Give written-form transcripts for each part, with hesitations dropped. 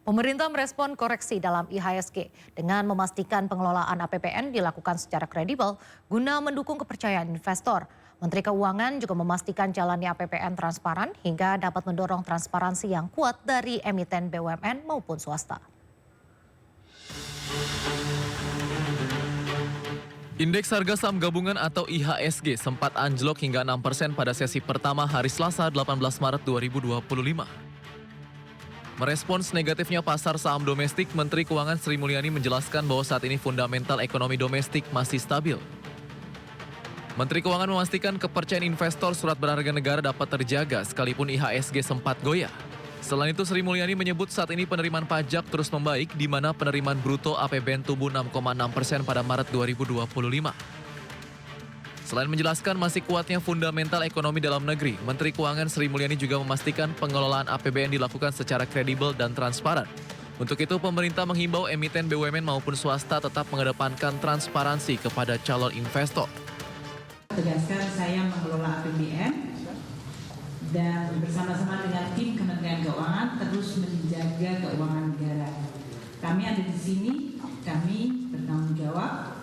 Pemerintah merespon koreksi dalam IHSG dengan memastikan pengelolaan APBN dilakukan secara kredibel guna mendukung kepercayaan investor. Menteri Keuangan juga memastikan jalannya APBN transparan hingga dapat mendorong transparansi yang kuat dari emiten BUMN maupun swasta. Indeks harga saham gabungan atau IHSG sempat anjlok hingga 6% pada sesi pertama hari Selasa 18 Maret 2025. Merespons negatifnya pasar saham domestik, Menteri Keuangan Sri Mulyani menjelaskan bahwa saat ini fundamental ekonomi domestik masih stabil. Menteri Keuangan memastikan kepercayaan investor surat berharga negara dapat terjaga sekalipun IHSG sempat goyah. Selain itu, Sri Mulyani menyebut saat ini penerimaan pajak terus membaik di mana penerimaan bruto APBN tumbuh 6,6% pada Maret 2025. Selain menjelaskan masih kuatnya fundamental ekonomi dalam negeri, Menteri Keuangan Sri Mulyani juga memastikan pengelolaan APBN dilakukan secara kredibel dan transparan. Untuk itu, pemerintah menghimbau emiten BUMN maupun swasta tetap mengedepankan transparansi kepada calon investor. Tegaskan saya mengelola APBN dan bersama-sama dengan tim Kementerian Keuangan terus menjaga keuangan negara. Kami ada di sini, kami bertanggung jawab,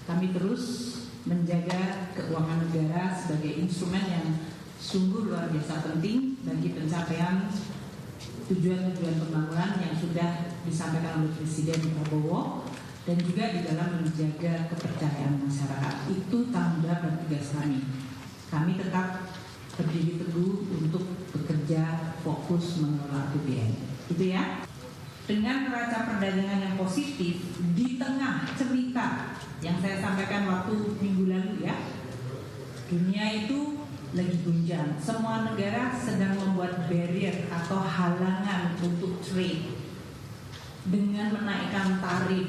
kami terus menjaga keuangan negara sebagai instrumen yang sungguh luar biasa penting bagi pencapaian tujuan-tujuan pembangunan yang sudah disampaikan oleh Presiden Prabowo dan juga di dalam menjaga kepercayaan masyarakat. Itu tanggung jawab dan tugas kami. Kami tetap berdiri teguh untuk bekerja fokus mengelola APBN. Itu ya. Dengan neraca perdagangan yang positif di tengah cerita yang saya sampaikan waktu minggu lalu ya, dunia itu lagi gunjang. Semua negara sedang membuat barrier atau halangan untuk trade dengan menaikkan tarif.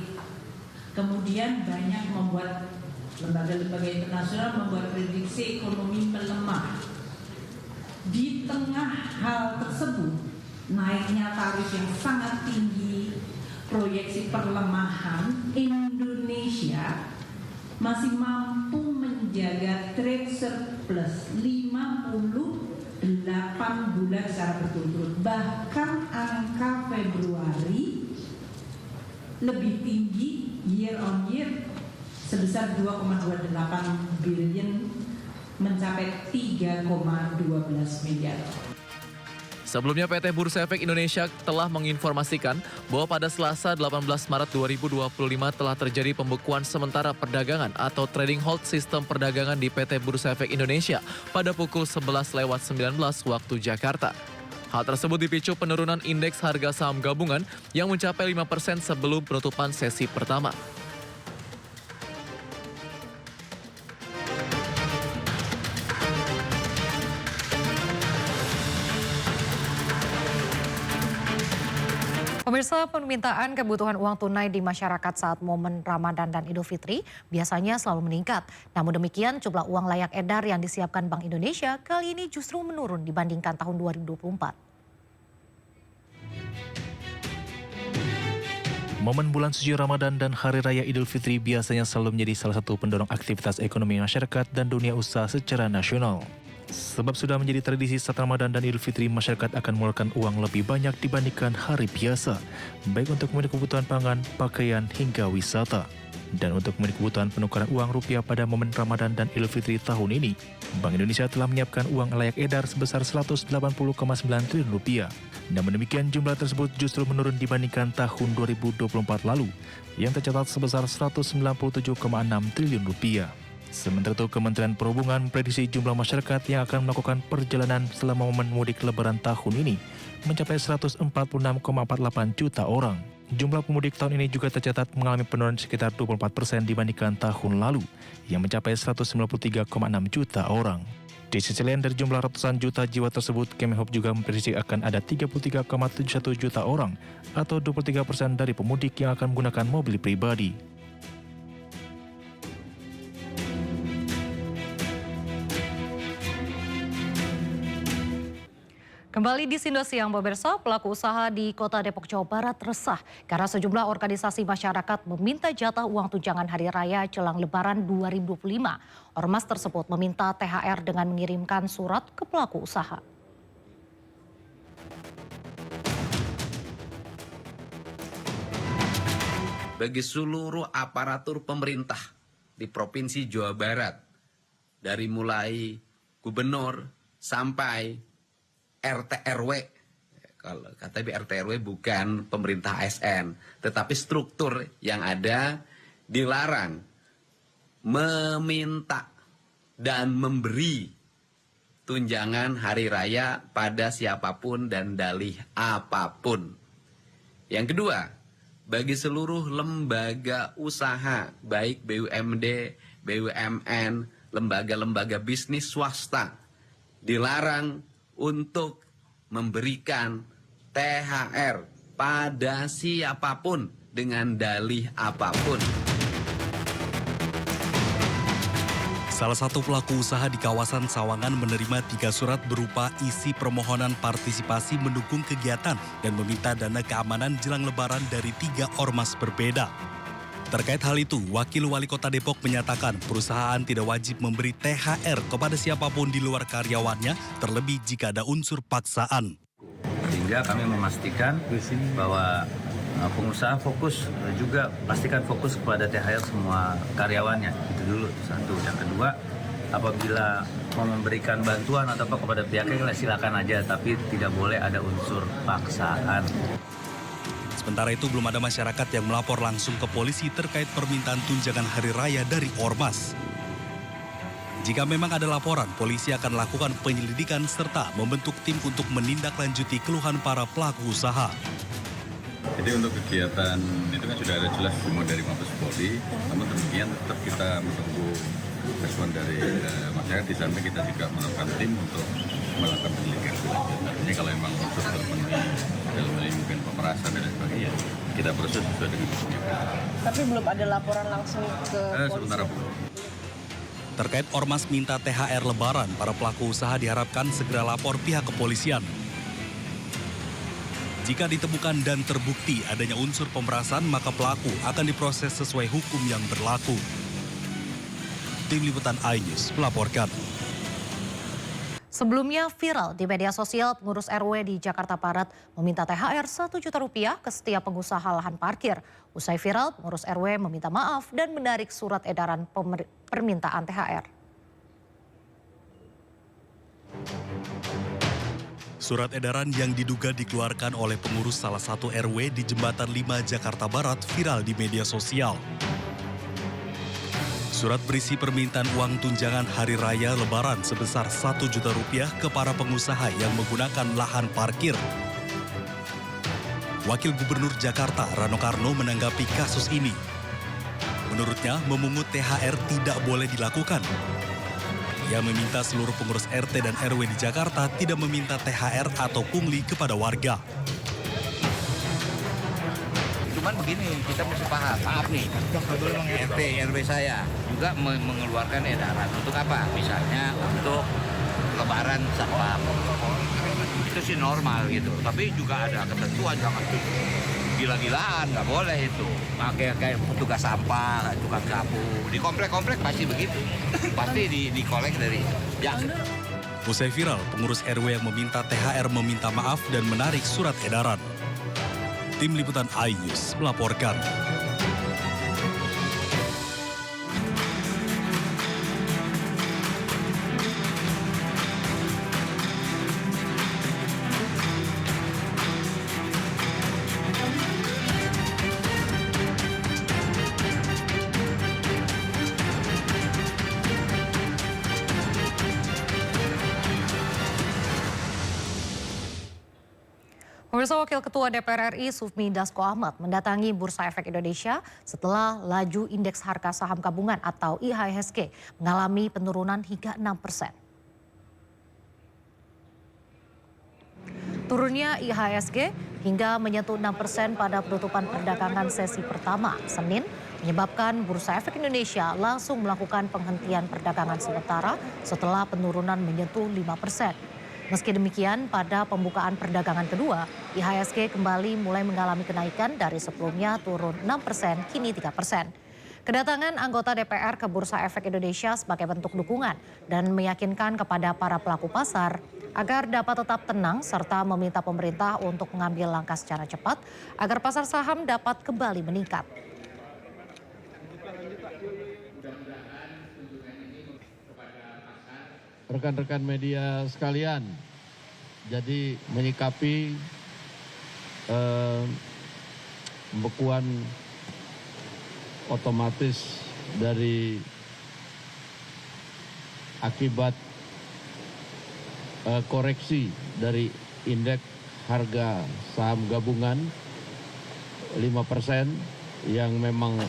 Kemudian banyak membuat lembaga-lembaga internasional membuat prediksi ekonomi melemah. Di tengah hal tersebut, naiknya tarif yang sangat tinggi, proyeksi perlemahan, Indonesia masih mampu menjaga trade surplus 58 bulan secara berturut-turut. Bahkan angka Februari lebih tinggi year on year sebesar 2,28 billion mencapai 3,12 miliar. Sebelumnya PT Bursa Efek Indonesia telah menginformasikan bahwa pada Selasa 18 Maret 2025 telah terjadi pembekuan sementara perdagangan atau trading hold sistem perdagangan di PT Bursa Efek Indonesia pada pukul 11:19 waktu Jakarta. Hal tersebut dipicu penurunan indeks harga saham gabungan yang mencapai 5% sebelum penutupan sesi pertama. Pemirsa, permintaan kebutuhan uang tunai di masyarakat saat momen Ramadan dan Idul Fitri biasanya selalu meningkat. Namun demikian, jumlah uang layak edar yang disiapkan Bank Indonesia kali ini justru menurun dibandingkan tahun 2024. Momen bulan suci Ramadan dan Hari Raya Idul Fitri biasanya selalu menjadi salah satu pendorong aktivitas ekonomi masyarakat dan dunia usaha secara nasional. Sebab sudah menjadi tradisi saat Ramadan dan Idul Fitri, masyarakat akan mengeluarkan uang lebih banyak dibandingkan hari biasa, baik untuk memenuhi kebutuhan pangan, pakaian, hingga wisata. Dan untuk memenuhi kebutuhan penukaran uang rupiah pada momen Ramadan dan Idul Fitri tahun ini, Bank Indonesia telah menyiapkan uang layak edar sebesar 180,9 triliun rupiah. Namun demikian, jumlah tersebut justru menurun dibandingkan tahun 2024 lalu, yang tercatat sebesar 197,6 triliun rupiah. Sementara itu, Kementerian Perhubungan memprediksi jumlah masyarakat yang akan melakukan perjalanan selama momen mudik Lebaran tahun ini mencapai 146,48 juta orang. Jumlah pemudik tahun ini juga tercatat mengalami penurunan sekitar 24% dibandingkan tahun lalu, yang mencapai 193,6 juta orang. Di sisi lain, dari jumlah ratusan juta jiwa tersebut, Kemenhub juga memprediksi akan ada 33,71 juta orang atau 23% dari pemudik yang akan menggunakan mobil pribadi. Kembali di Sindo Siang, pemirsa, pelaku usaha di Kota Depok, Jawa Barat resah karena sejumlah organisasi masyarakat meminta jatah uang tunjangan Hari Raya jelang Lebaran 2025. Ormas tersebut meminta THR dengan mengirimkan surat ke pelaku usaha. bagi seluruh aparatur pemerintah di Provinsi Jawa Barat, dari mulai gubernur sampai RT RW. Kalau kata RT RW bukan pemerintah ASN, tetapi struktur yang ada dilarang meminta dan memberi tunjangan hari raya pada siapapun dan dalih apapun. Yang kedua, bagi seluruh lembaga usaha, baik BUMD, BUMN, lembaga-lembaga bisnis swasta, dilarang untuk memberikan THR pada siapapun dengan dalih apapun. Salah satu pelaku usaha di kawasan Sawangan menerima 3 surat berupa isi permohonan partisipasi mendukung kegiatan dan meminta dana keamanan jelang lebaran dari 3 ormas berbeda. Terkait hal itu, Wakil Wali Kota Depok menyatakan perusahaan tidak wajib memberi THR kepada siapapun di luar karyawannya, terlebih jika ada unsur paksaan. Sehingga kami memastikan bahwa pengusaha fokus, juga pastikan fokus kepada THR semua karyawannya. Itu dulu, satu. Yang kedua, apabila mau memberikan bantuan atau apa kepada pihaknya, silakan aja, tapi tidak boleh ada unsur paksaan. Sementara itu belum ada masyarakat yang melapor langsung ke polisi terkait permintaan tunjangan hari raya dari ormas. Jika memang ada laporan, polisi akan lakukan penyelidikan serta membentuk tim untuk menindaklanjuti keluhan para pelaku usaha. Jadi untuk kegiatan itu kan sudah ada jelas semua dari Mabes Polri, namun demikian tetap kita menunggu respon dari masyarakat. Di samping kita juga melakukan tim untuk melakukan penyelidikan. Artinya kalau memang unsur terpenuhi dalam hal ini mungkin pemerasan dan sebagainya, kita proses sesuai dengan penyelidikan. Tapi belum ada laporan langsung ke polisi? Sementara belum. Terkait ormas minta THR lebaran, para pelaku usaha diharapkan segera lapor pihak kepolisian. Jika ditemukan dan terbukti adanya unsur pemerasan, maka pelaku akan diproses sesuai hukum yang berlaku. Tim Liputan iNews melaporkan. Sebelumnya viral di media sosial, pengurus RW di Jakarta Barat meminta THR Rp1 juta ke setiap pengusaha lahan parkir. Usai viral, pengurus RW meminta maaf dan menarik surat edaran permintaan THR. Surat edaran yang diduga dikeluarkan oleh pengurus salah satu RW di Jembatan 5 Jakarta Barat viral di media sosial. Surat berisi permintaan uang tunjangan hari raya lebaran sebesar Rp1 juta ke para pengusaha yang menggunakan lahan parkir. Wakil Gubernur Jakarta Rano Karno menanggapi kasus ini. Menurutnya, memungut THR tidak boleh dilakukan. Ia meminta seluruh pengurus RT dan RW di Jakarta tidak meminta THR atau pungli kepada warga. Cuman begini, kita mesti paham, maaf nih, RT, RW saya juga mengeluarkan edaran. Untuk apa? Misalnya untuk lebaran satpam. Itu sih normal gitu, tapi juga ada ketentuan, jangan gila-gilaan, nggak boleh itu. Kayak petugas sampah, tukang sapu, di komplek-komplek pasti begitu. Pasti dikolek dari jaksa. Usai viral, pengurus RW yang meminta THR meminta maaf dan menarik surat edaran. Tim Liputan iNews melaporkan. Pemirsa, Wakil Ketua DPR RI Sufmi Dasko Ahmad mendatangi Bursa Efek Indonesia setelah laju indeks harga saham gabungan atau IHSG mengalami penurunan hingga 6%. Turunnya IHSG hingga menyentuh 6% pada penutupan perdagangan sesi pertama Senin menyebabkan Bursa Efek Indonesia langsung melakukan penghentian perdagangan sementara setelah penurunan menyentuh 5%. Meski demikian, pada pembukaan perdagangan kedua, IHSG kembali mulai mengalami kenaikan dari sebelumnya turun 6%, kini 3%. Kedatangan anggota DPR ke Bursa Efek Indonesia sebagai bentuk dukungan dan meyakinkan kepada para pelaku pasar agar dapat tetap tenang serta meminta pemerintah untuk mengambil langkah secara cepat agar pasar saham dapat kembali meningkat. rekan-rekan media sekalian, jadi menyikapi pembekuan otomatis dari akibat koreksi dari indeks harga saham gabungan 5% yang memang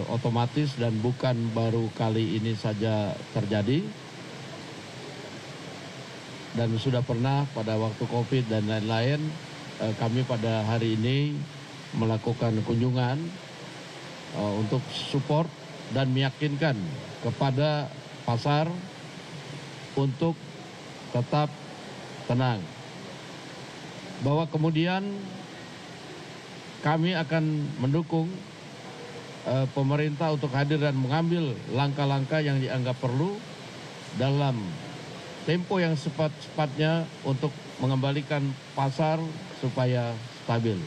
otomatis dan bukan baru kali ini saja terjadi. Dan sudah pernah pada waktu COVID dan lain-lain, kami pada hari ini melakukan kunjungan untuk support dan meyakinkan kepada pasar untuk tetap tenang. Bahwa kemudian kami akan mendukung pemerintah untuk hadir dan mengambil langkah-langkah yang dianggap perlu dalam tempo yang cepat-cepatnya untuk mengembalikan pasar supaya stabil.